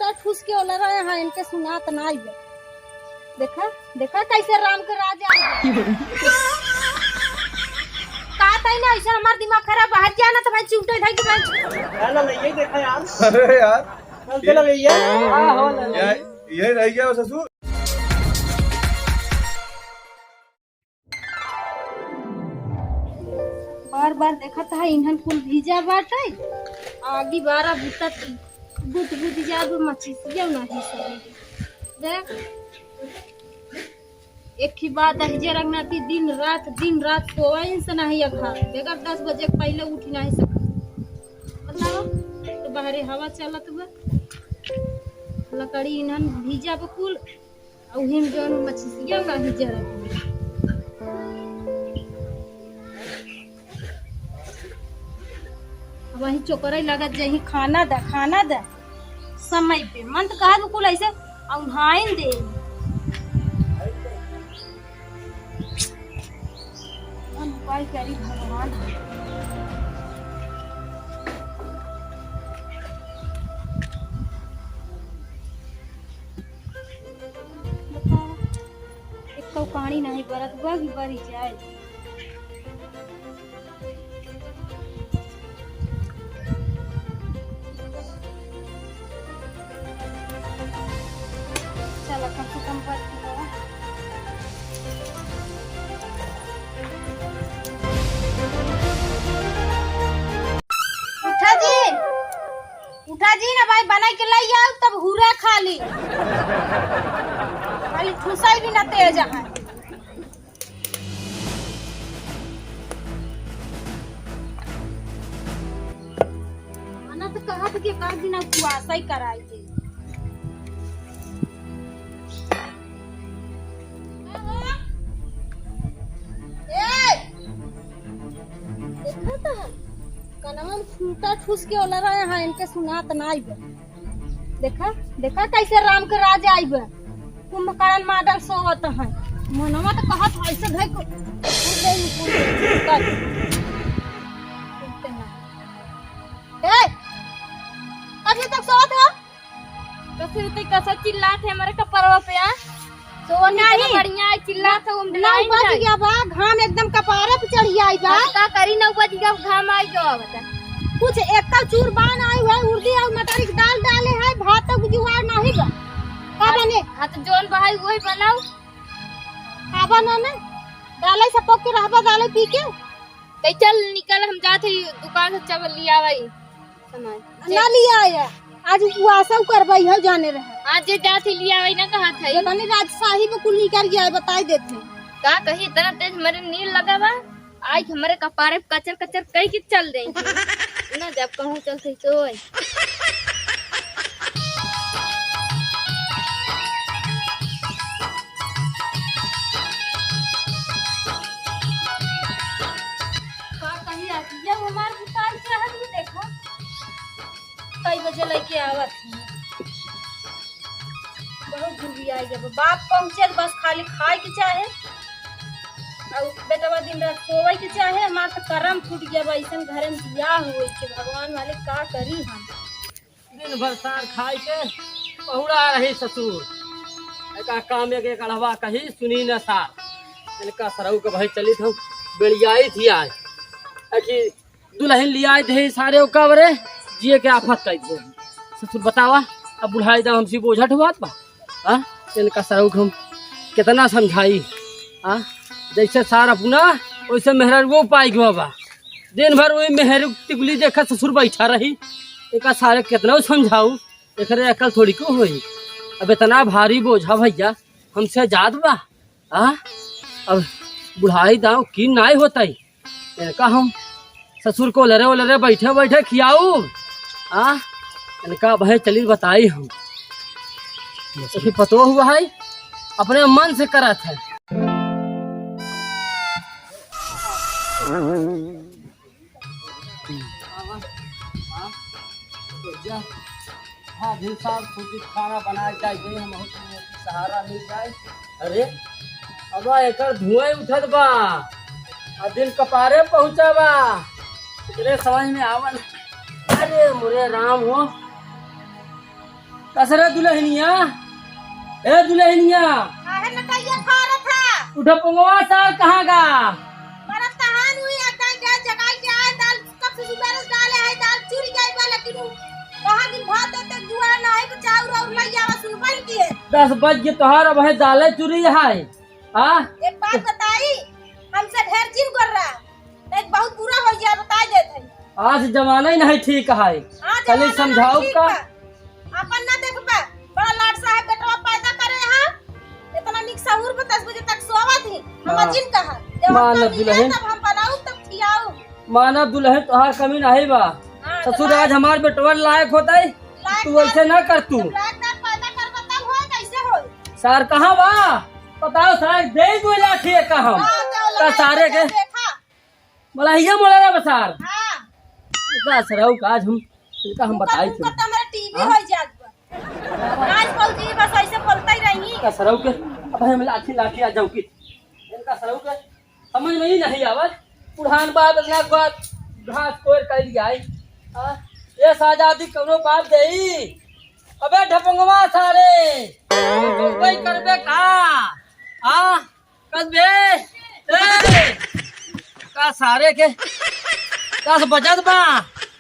फूटा ठूस के ओला रहे हैं इनके सुनात नहीं है। देखा देखा कैसे राम के राज आ गए। का तई ना ऐसा हमार दिमाग खराब हट जाए ना तो भाई चुपटे था कि भाई ना ले देखा यार। अरे यार चल ले हां हो ले यही रह गया ससुर। बार बार देखा था इन्हन फूल भीजा बाटे आगे बारा बुता बुत बुत जाब मच्छी से नहीं सही देख एक ही बात है जे रंगनाथी दिन रात सोवा से नहीं अखा बेगर 10 बजे पहले उठ नहीं सका बताओ तो बाहरे हवा चलत बा लकड़ी इन्हन भीजा बकुल और हिम जोन मच्छी नहीं जरा वही चोकरई लगत जही खाना द समय पे मन तो कहा कुल ऐसे औहाइन दे मन उपाय करी भगवान। एक तो कहानी नहीं बरत बा की बरी जाए कम से कम उठा जी ना भाई बना के लाई आओ तब हुरे खाली ठुसाई भी ना तेज है। मना तो कहा था कि कर दिन कुआसा ही कराई दे फूटा ठूस के ओला रहे हैं इनके सुनात नहीं बे। देखा देखा कैसे राम के राज आइब कुंभकर्ण मॉडल सोवत है मनवा तो कहत ऐसे धई को अभी तक सोवत हो कैसे ते कैसे चिल्लात है हमारे कपड़वा पे आ तो नहीं बढ़िया चिल्लात है उमला बच गया बा घाम एकदम कपारे पे चढ़ आई बा का करी ना बच गया घाम आई जो बता कुछ एकल चूरबान आई है उर्दी और मटर की दाल डाले है भात तक जुगाड़ नहीं बा का बने हां तो जोन भाई वही बनाओ का बना ना डाले से पक के रहबा डाले पी के ते चल निकल हम जाते दुकान से चावल लिया भाई सामान ना लिया आया आज उपवास करबई है जाने रहे आज जे जाते लिया भाई ना कहा था ये तने राजशाही में कुल निकल गया है बताई देते का कही इतना तेज मेरे नील लगा बा आज हमारे कपारे कचर कचर कई की चल रही ना जब कहूँ चलते तो हमारे दुकान से है भी देखो कई बजे लेके आवत बहुत दूर भी आई जब बाप पहुंचे बस खाली खाए के चाहे और बेटा दिन रात सोवे के चाहे हमार तो करम फूट गया बा ऐसन घर में बियाह होई के भगवान वाले का करी हम दिन भर सार खाए के पहुड़ा रही ससुर एका काम एक अड़वा कही सुनी न सार इनका सरऊ के भाई चली हम बेड़ियाई थी आज अखी दुल्हन लिया थे सारे कबरे जिए के आफत कर दिए ससुर बतावा अब बुढ़ाई दा हमसे बोझा ढुआत बा हां इनका सरऊ हम कितना समझाई हां जैसे सार अपना वैसे मेहर वो पाई गवा बा दिन भर वही मेहर टिकुली देखा ससुर बैठा रही एक सारे कितना समझाऊ एक अकल थोड़ी को हुई अब इतना भारी बोझा भैया हमसे जात बा अब बुढ़ाई दाव की नाई होता ही इनका हम ससुर को लरे लरे बैठे बैठे खियाऊ इनका भाई चली बताई हम तो पतो हुआ है अपने मन से करा था खाना बना चाहिए हम सहारा मिल जाए। अरे अब एक धुआं उठत बा दिन कपारे पहुंचा बा तेरे समझ में आवन। अरे मुरे राम हो कसरे दुल्हनिया, ए दुल्हनिया, काहे नटैया खारा था उठा पंगवा सार कहाँ गा? बड़ा तहान हुई अड्डा के जगाई के आए दाल कब से सुबह डाले है दाल चूर गई बा लेकिन कहां दिन भात तक दुआ ना है चाउर और लइया वसूल बन की है 10 बज के तोहार अब है दाले चुरी है। हाँ एक बात बताई हमसे ढेर चिन कर रहा एक बहुत बुरा हो गया बता देते आज जमाना ही नहीं ठीक है। कल समझाओ का अपन ना देख पा बड़ा लाड साहब बेटवा पैदा करे हां इतना निक सहूर में 10 बजे तक सोवत ही हम जिन कहा मानव दुल्हन तब हम बनाऊ तब खियाऊ मानव दुल्हन तोहार कमी नहीं बा। ससुर आज हमार बेटवा लायक होता है तू ऐसे ना कर तू पैदा कर बताओ हो कैसे हो सार कहाँ बा बताओ सार दे दो लाठी का हम का सारे के बोला हिया बोला रे बसार हां का सरऊ का आज हम इनका हम बताई थे तो मेरा टीवी हो जात आज फौजी बस ऐसे बोलता ही रही का सरऊ के अब हम लाठी लाठी आ जाऊ की इनका सरऊ के समझ में ही नहीं आवत पुरान बात इतना बात घास कोर कर लिया ये साजादी करो बाप देई अबे ढपंगवा सारे कोई करबे का हां कसबे ए का सारे के दस बजत बा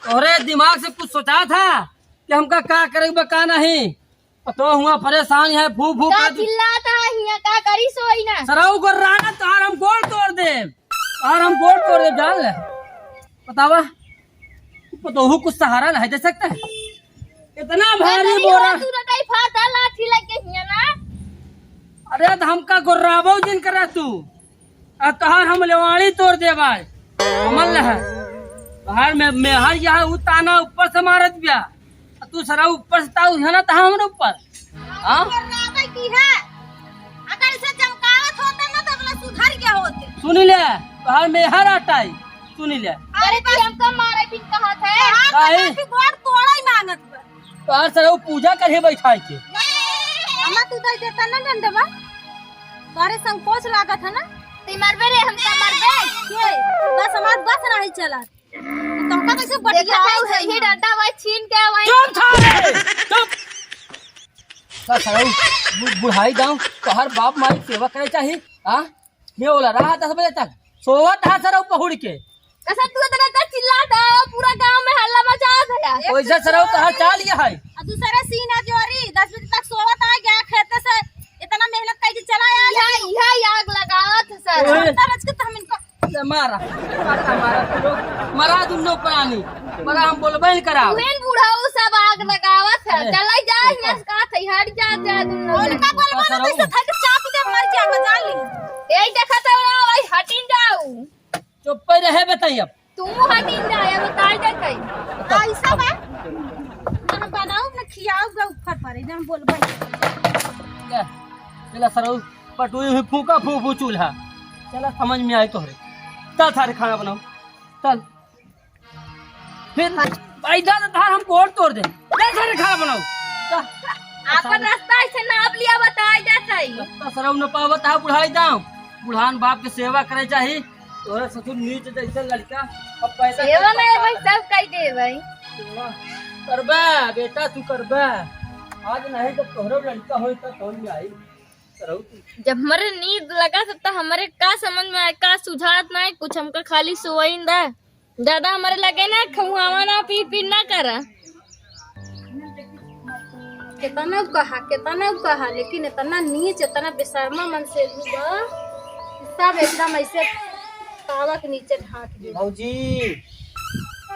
तोहरे दिमाग से कुछ सोचा था कि हमका का करेंगे का नहीं तो हुआ परेशान है फू फू का चिल्लाता है हिया का करी सोई ना सराऊ को राना तोहार हम गोड़ तोड़ दे और हम गोड़ तोड़ दे जान ले बतावा तो कुछ सहारा नहीं दे सकता है इतना भारी बोरा तू ना कहीं फाटा लाठी लगे हिया ना अरे तो हमका गुर्राबो जिन करा तू और तोहार हम लेवाड़ी तोड़ दे भाई कमल है तोहार में हर यहाँ उताना ऊपर से मारत बिया तू सरा ऊपर से ताऊ है ना तहा हमरे ऊपर हां गुर्राबे की है अगर इसे चमकावत होता ना तो अपना सुधर के होते सुनी ले तोहार में हर अटाई सुनी ले अरे कि हमको मारे भी कहा थे काहे? हां गोड़ तोड़ा ही मांगत बा तोहार सरा पूजा करे बैठाई के अम्मा तू दे देता ना डंडवा तारे संकोच लागत है ना ते मरबे रे हम तो मरबे के बस हमार बस नहीं चला तो का कैसे बढ़िया है ही डंडा वही छीन के वही चुप थारे चुप का सरा बुढ़ाई दाऊ तोहार बाप माई सेवा करे चाहिए हां मैं बोला रहा 10 बजे तक सोवत हा सरा पहुड़ के कैसा तू इतना का चिल्लाता पूरा गांव में हल्ला मचा दिया ओइसे सरा तोहार चाल लिया है दूसरा सीना जोरी 10 बजे तक सोवत आ गया खेत से इतना मेहनत करके चला आया यहां आग लगावत सर तरस के हम इनको मारा मरा दुनो प्राणी मरा हम बोलबे नहीं कराओ वेन बुढ़ाऊ सब आग लगावत है चला जा यहां का थे हट जा दुनो उनका बोलबो ना कैसे थक चाप दे मर जा बजा ली यही देखत है भाई हटिन जाऊ चुप पे रहे बताई अब तू हटिन जा या बता दे कई ऐसा बा हम बनाऊ ना खियाऊगा ऊपर पर एकदम बोलबे चला सरऊ पटुई हुई फूका फू फू चूल्हा चला समझ में आई तोहरे चल सारे खाना बनाओ चल फिर इधर धार हम कोड़ तोड़ दे चल सारे खाना बनाओ आपन रास्ता ऐसे नाप लिया बताई जाता है सरऊ न पावत है बुढ़ाई दाऊ बुढ़ान बाप के सेवा करे चाहिए तोहरा ससुर नीच जैसे लड़का अब पैसा सेवा में भाई सब कह दे भाई करबे बेटा तू करबे आज नहीं तो तोहरा लड़का होई तो कौन में आई जब हमारे नींद लगा तो हमारे का समझ में आए का सुझात ना है कुछ हमका खाली सोइंदा दादा हमारे लगे ना खहुआवा ना पी ना करा कितना कहा लेकिन इतना नीच इतना बेशर्मा मन से सब एकदम ऐसे तावा के नीचे ढांक दे भौजी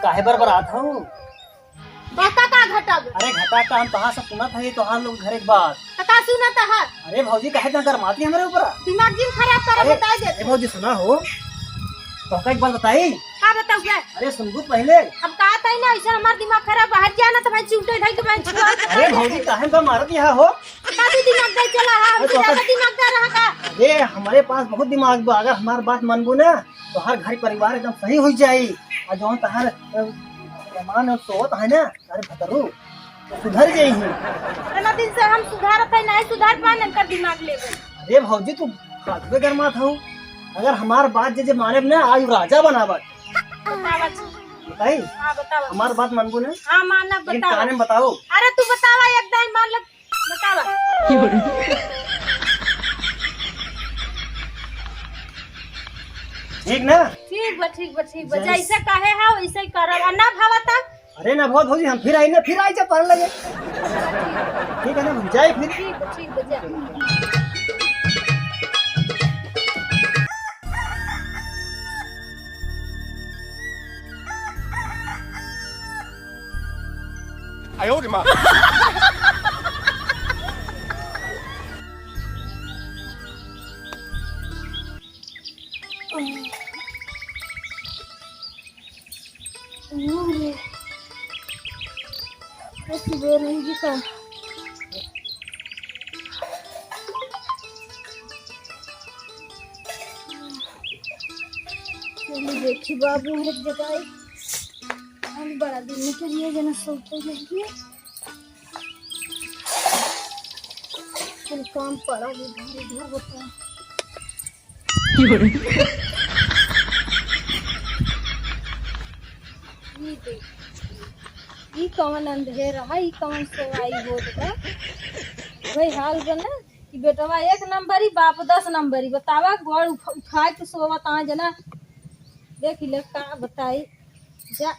काहे बरबरात हूँ बता का घटा अरे घटा का हम कहाँ से सुना था ये तोहार लोग घर एक बात का सुना था अरे भौजी काहे ना गरमाती है हमारे ऊपर दिमाग जिन खराब कर बता दे अरे भौजी सुना हो तो एक बात बताई का बताऊं क्या अरे सुनबू पहले अब कहा था ना ऐसा हमारा दिमाग खराब बाहर जाना तो मैं चूटे ढाई के मैं छुआ अरे भौजी काहे का मारत यहाँ हो काफी दिमाग दे चला है हमसे ज्यादा दिमाग दे रहा का अरे हमारे पास बहुत दिमाग बा अगर हमार बात मानबू ना तो हर घर परिवार एकदम सही हो जाये और जो तहार मेहमान और सोवत है ना अरे भतरू तो सुधर गई है इतना दिन से हम सुधारत है नहीं सुधार पाने का दिमाग ले गए अरे भौजी तू खाते गरमात हो अगर हमार बात जे माने ना आज राजा बनावत बताई हां बताओ हमार बात मानबू ना हां मानब लेकिन बताओ कहानी बताओ अरे तू बतावा एकदम मान ठीक ना? ठीक बा जैसे कहे है वैसे ही करब ना भावता। अरे ना बहुत भौजी हम फिर आई जा पढ़ लगे। ठीक है ना, हम जाए फिर। ठीक बजा। सुबह रहेगी का देखी बाबू हर जगह हम बड़ा दिन निकलिए जना सोते रहिए कुल काम पड़ा इधर इधर होता ये कौन अंधेरा है, ये कौन सोवाई होता वही हाल बना कि बेटवा 1 नंबरी बाप 10 नंबरी बतावा घर उठा के सोवा ता जना देख ले का बताई जा।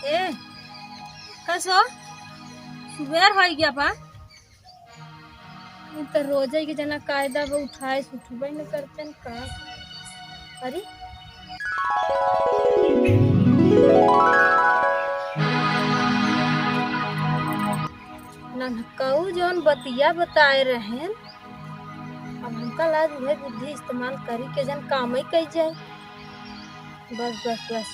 ए कसो सुबह हो गया बा तो रोज के जना कायदा वो उठाए उठबे न करते न का अरे ननकाऊ जौन बतिया बताए रहे अब हमका लाज उहे बुद्धि इस्तेमाल करी के जन काम ही कई जाए। बस बस बस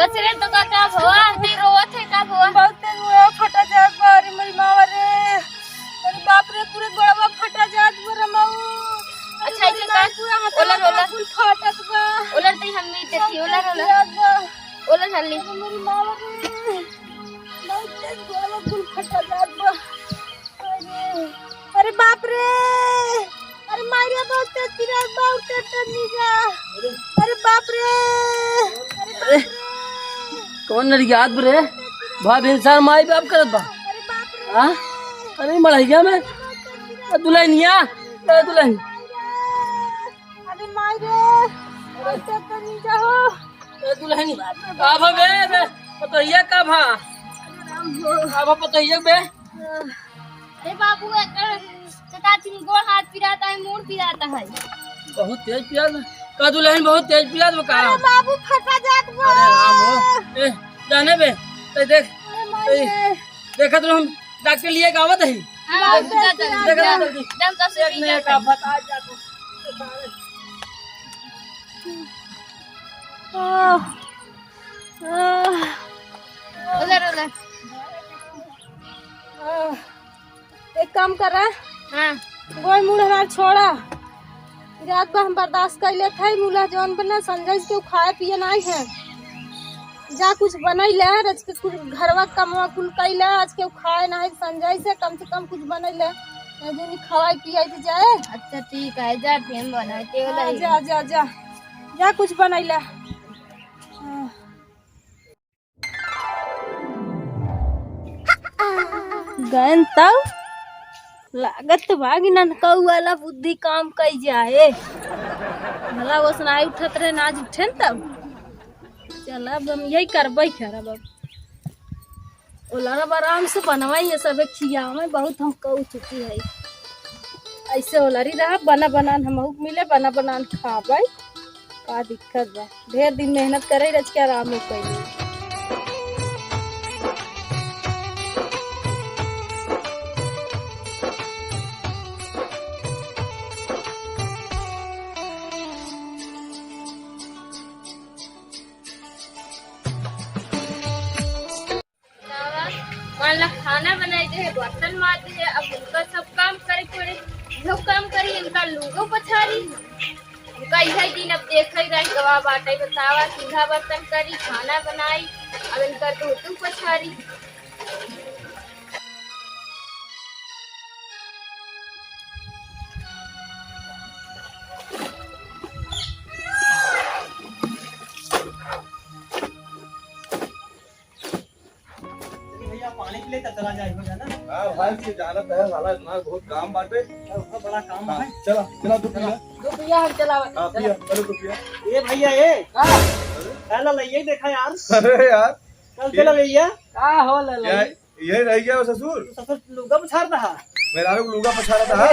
कचरे तो का भवा नहीं रोवत है का भवा बहुत तेज हुआ फटा जात बारी मेरी मावा रे अरे बाप रे पूरे गोड़वा फटा जात बर माऊ। अच्छा ऐसे का पूरा ओलर ओलर फुल फटत बा ओलर ते हम नहीं देखी ओलर ओलर हल्ली मेरी मावा रे बहुत तेज गोड़वा फुल फटा जात बा अरे बाप रे अरे मारिया बहुत तेज तिरा बहुत तेज नीजा अरे बाप रे अरे कौन नरियात बरे भाई इंसान माई बाप करत बा हां अरे मड़ैया में दुल्हनिया दुल्हन अरे माई रे तो नहीं जाओ दुल्हनी का भा बे पतैया का भा का भा पतैया बे अरे बाबू एकर चटाची गोड़ हाथ पिराता है मुंह पिराता है बहुत तेज पियात का दुल्हन बहुत तेज पियात बा का अरे बाबू फटा जात बा अरे राम हो ए जाने बे ते देख देखत हम डॉक्टर लिए गावत है एकदम तो एक ने का बता जा तू उधर उधर एक काम कर रहा हाँ गोल मुड़ हमार छोड़ा रात भर हम बर्दाश्त कर ले थे मुला जौन बना संजय के खाए पिए नहीं है जा कुछ बनैले आज के कुछ घरवा कमवा कुल कैले आज के खाए नहीं संजय से कम कुछ बनैले जो खवाई पियाई तो जाए। अच्छा ठीक है जा फेम बनाते वाला जा जा जा जा कुछ बनैले गन तब लागत भागी ननकाऊ वाला बुद्धि काम कई जाए भला वो सुनाई उठत रहे नाज उठे न तब चल अब हम यही करबे खराब अब ओलारा आराम से बनवाई है सब खिया में बहुत हम कऊ चुकी है ऐसे ओलरी रहा बना बनान हम मिले बना बनान खाबे का दिक्कत बा ढेर दिन मेहनत करे रच के आराम में कैली खाना बनाए दे बर्तन मार दे अब उनका सब काम करे पड़े जो काम करी इनका लूगो पछारी उनका यही दिन अब देख ही रही गवा बाटे बतावा सीधा बर्तन करी खाना बनाई अब इनका धोतू पछारी पानी के लिए तब चला जाए हो जाना। हाँ भाई से जाना है साला इतना बहुत काम बाटे। बहुत बड़ा काम है। चला चला तू पिया। दो भैया हम चलावा हाँ पिया चलो तू पिया। ये भैया ये हां पहला लइए देखा यार, अरे यार कल चला लइया का हो ले यही रह गया वो ससुर। ससुर लुगा पछाड़ रहा। मेरा लोग लूगा पछा रहा था।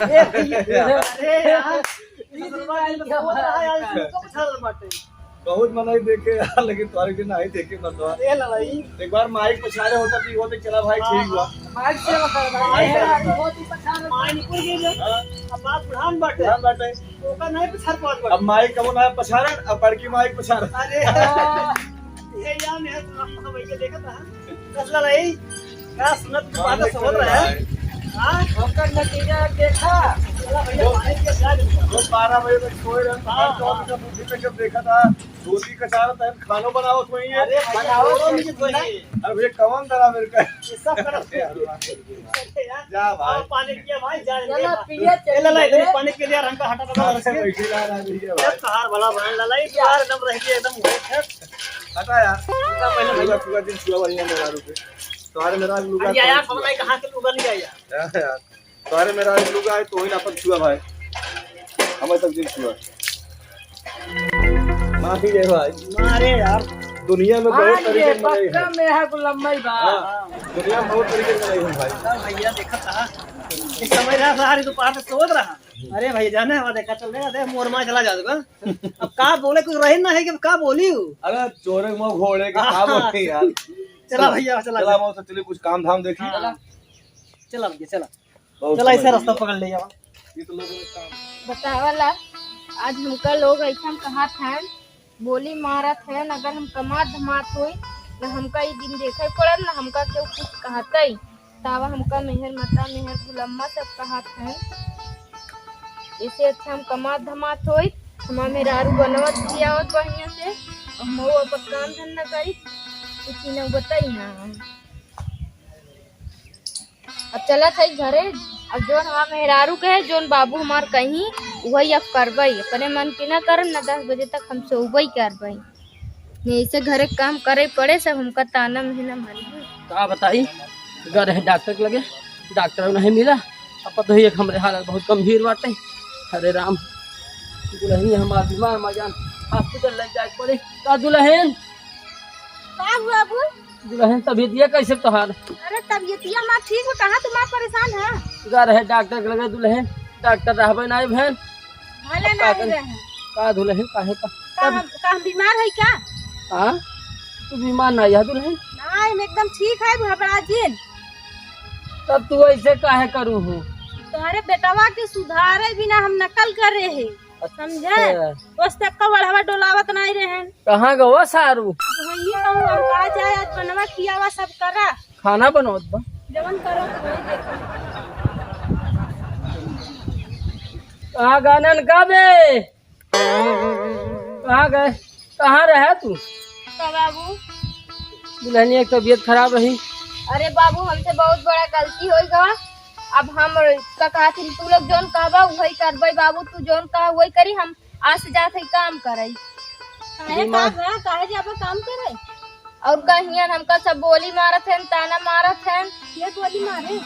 ए भैया अरे यार ससुरवा आइल तो बोल रहा है यार लुगा पछाड़ रहा बाटे। बहुत मनाई देखे यार, लेकिन तुम्हारे दिन नहीं देखे मरदवा। ए लड़ाई एक बार माइक पछाड़े होता तो वो तो चला भाई ठीक हुआ। माइक से कर भाई बहुत ही पछाड़ माई निपुर गई जो अब बात बुढ़ान बाटे ध्यान बाटे। ओका नहीं पछाड़ पावत बाटे। अब माइक कब ना पछाड़े, अब बड़की माइक पछाड़े। अरे ये यार मैं तो भैया देखा था दस लड़ाई क्या सुनत की बात समझ रहा है। हां ओकर नतीजा देखा। चला भैया माइक के जा वो 12 बजे तक सोए रहे। चौबीस का बुद्धि में जब देखा था रोटी कचारा था, खानो बनाओ तो ही है। अरे बनाओ मुझे तो है अरे भैया कवन दरा मेरे का ये सब करते यार। जा भाई पानी किया भाई जा चलो पिए चल ला इधर पानी के लिए हमका हटा बता ऐसे बैठी ला रहा है भाई। कहार भला बहन ला लाई यार एकदम रह गई एकदम हटा यार इसका पहले लूगा पूरा दिन छुआ बढ़िया मेरा रुपए तुम्हारे मेरा लूगा अरे यार हम नहीं कहां के लुगा लिया यार यार तुम्हारे मेरा लूगा है तो ही ना अपन छुआ भाई, हमें सब दिन छुआ। माफी दे भाई। मारे यार दुनिया में बहुत तरीके के मनाई पक्का है। में है गुलम्मई बा। हाँ, दुनिया में बहुत तरीके के मनाई है भाई। भैया देखा था इस समय रहा सारी दोपहर से सोच रहा। अरे भैया जाने हवा देखा चल रहा है मोर मां चला जाएगा। अब का बोले कुछ रहे ना है कि का बोली हूं। अरे चोरे के मुंह घोड़े के काम होते हैं यार। चला भैया चला चला मौत चलिए कुछ काम धाम देखी। चला भैया चला बहुत चला ऐसे बढ़िया। रास्ता पकड़ ले जावा। ये तो लोगों ने काम बतावला आज हमका लोग ऐसा कहा था बोली मारत है, अगर हम कमात धमात हुई न हमका ये दिन देखे पड़ल न हमका केहू कुछ कहते तावा हमका मेहर मता मेहर गुलम्मा सब कहा था। इससे अच्छा हम कमात धमात होई हमार मेहरारू बनवत खियावत बढ़िया से और हम अपन काम धंधा करी कुछ न बताई ना। अब चला था घरे। अब जोन हमार मेहरारू के है जोन बाबू हमार कहीं वही अब करबई अपने मन के ना करम न 10 बजे तक हम सोबई करबई। ऐसे घरे काम करे पड़े सब हमका ताना महीना मारी। का बताई गए रहे डॉक्टर के लगे, डॉक्टर नहीं मिला। अब तो एक हमारे हालत बहुत गंभीर बाटे। अरे राम दुल्हन हमार बीमार मजान हॉस्पिटल ले जाए पड़े। का दुल्हन का हुआ अबू? दुल्हन तबीयत ये कैसे तोहार? अरे तबीयतिया मां ठीक है, कहां तुम्हार परेशान है? गए रहे डॉक्टर के लगे दुल्हन, डॉक्टर रहबे नहीं बहन। भले का नहीं रहे का दुल्हन काहे का का हम बीमार है क्या? हाँ तू बीमार नहीं है दुल्हन? नहीं मैं एकदम ठीक है घबरा जिन। तब तू ऐसे काहे करू हूँ? तुम्हारे बेटवा के सुधारे बिना हम नकल कर रहे हैं समझे। उस तक का बढ़ावा डोलावत नहीं रहे। कहाँ गवा सारू? वही कहूँ हम कहा जाए आज बनवा खियावा सब करा खाना बनोत बा जवन करो तो वही देखो। कहाँ गानन का बे? कहाँ गए? कहाँ रहे तू? तो बाबू दुल्हनी एक तबीयत खराब रही। अरे बाबू हमसे बहुत बड़ा गलती हो गवा। अब हम का कहा थी तू लोग जोन कहबा वही करबई बाबू, तू जोन कहा वही करी। हम आज से जाते ही काम करई काहे जाबे काम करे और कहियन हमका सब बोली मारत है ताना मारत है। ये बोली मारे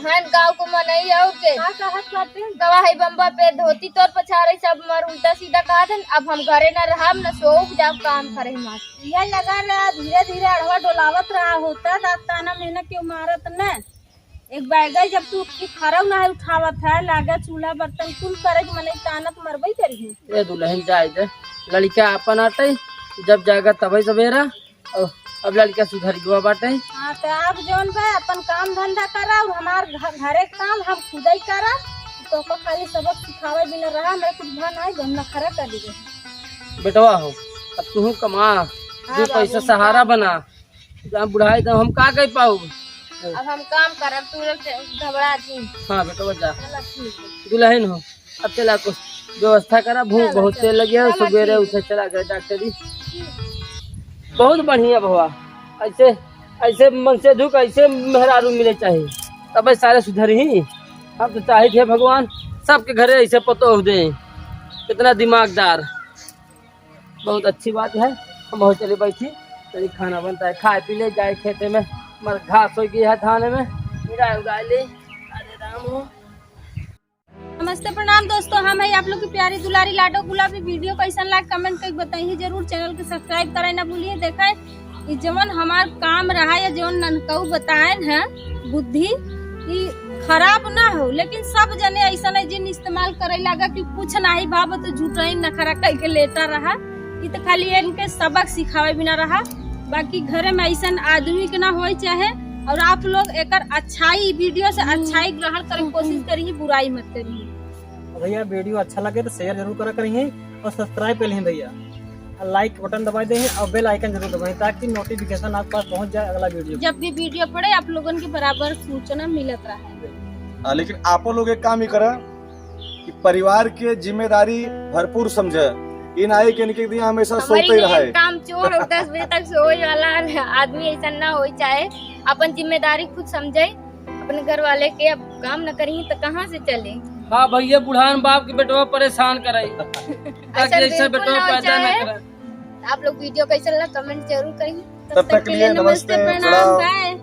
हैं गांव को मनई और के का कहत करते गवाही बम्बा पे धोती तोर पछारे सब मर उल्टा सीधा कहा थे। अब हम घरे न रहब न सोब जाब काम करे मार ये लगा रहा धीरे धीरे अड़वा डोलावत रहा होता ताना मेहनत क्यों मारत न। एक बैगा जब तू खरव ना उठावत है लागा चूल्हा बर्तन कुल करे मने तानत मरबई करी। ए दुल्हन जाए दे, लड़का अपन आटे जब जाएगा तभी सवेरा। अब लड़का सुधर गया बाटे। हाँ तो आप जोन बा अपन काम धंधा करा और हमार घरे काम हम खुद ही करा तो को खाली सबक सिखावे बिना रहा मैं कुछ भा नहीं हम न खरा कर दी बेटवा हो अब तू कमा दो पैसा सहारा बना। जहाँ बुढ़ाई तो हम का कह पाऊ। अब हम काम करब तू लोग घबरा जी। हाँ बेटवा जा चलो ठीक है। दुल्हन हो अब चला कुछ व्यवस्था करा, भूख बहुत तेज लगी है। सवेरे उठे चला गया डॉक्टरी। बहुत बढ़िया भवा ऐसे ऐसे मन से दुख ऐसे मेहरारू मिले चाहिए तब सारे सुधर ही। अब तो चाहे थे भगवान सबके घरे ऐसे पतो दे। इतना दिमागदार बहुत अच्छी बात है। हम बहुत चले बैठी चलिए खाना बनता है खाए पी ले जाए खेते में मर घास हो गई है थाने में मेरा उगाई ले। अरे राम हो। नमस्ते प्रणाम दोस्तों, हम है आप लोग की प्यारी दुलारी लाडो गुलाबी। वीडियो कैसा लगा कमेंट करके बताइए जरूर। चैनल को सब्सक्राइब करें ना भूलिए। देखा जवन हमार काम रहा या जवन ननकऊ बताए है बुद्धि कि खराब ना हो, लेकिन सब जने ऐसा नहीं जिन इस्तेमाल करे लगा कि कुछ नहीं भाव तो झूठा ही नखरा करके लेता रहा। ये तो खाली इनके सबक सिखावे बिना रहा। बाकी घर में ऐसा आदमी के ना हो चाहे। और आप लोग एक अच्छाई वीडियो से अच्छाई ग्रहण करे कोशिश करिए, बुराई मत करिए। भैया वीडियो अच्छा लगे तो शेयर जरूर करा करिए और सब्सक्राइब कर लीजिए भैया। लाइक बटन दबा दें और बेल आइकन जरूर दबाएं ताकि नोटिफिकेशन आप पास पहुंच जाए अगला वीडियो। जब भी वीडियो पड़े आप लोगों के बराबर सूचना मिलत रहे। लेकिन आप लोग एक काम ही करा कि परिवार के जिम्मेदारी भरपूर समझे। इन आए के निकल दिया हमेशा सोते ही रहे। काम चोर 10 बजे तक सोए वाला आदमी ऐसा ना हो चाहे। अपन जिम्मेदारी खुद समझे, अपने घर वाले के अब काम न करी तो कहाँ से चले। हाँ भैया बुढ़ान बाप के बेटवा परेशान कराई ताकि ऐसा बेटवा पैदा न करे। आप लोग वीडियो कैसा लगा कमेंट जरूर करिए। तब तक के लिए नमस्ते, प्रणाम, बाय।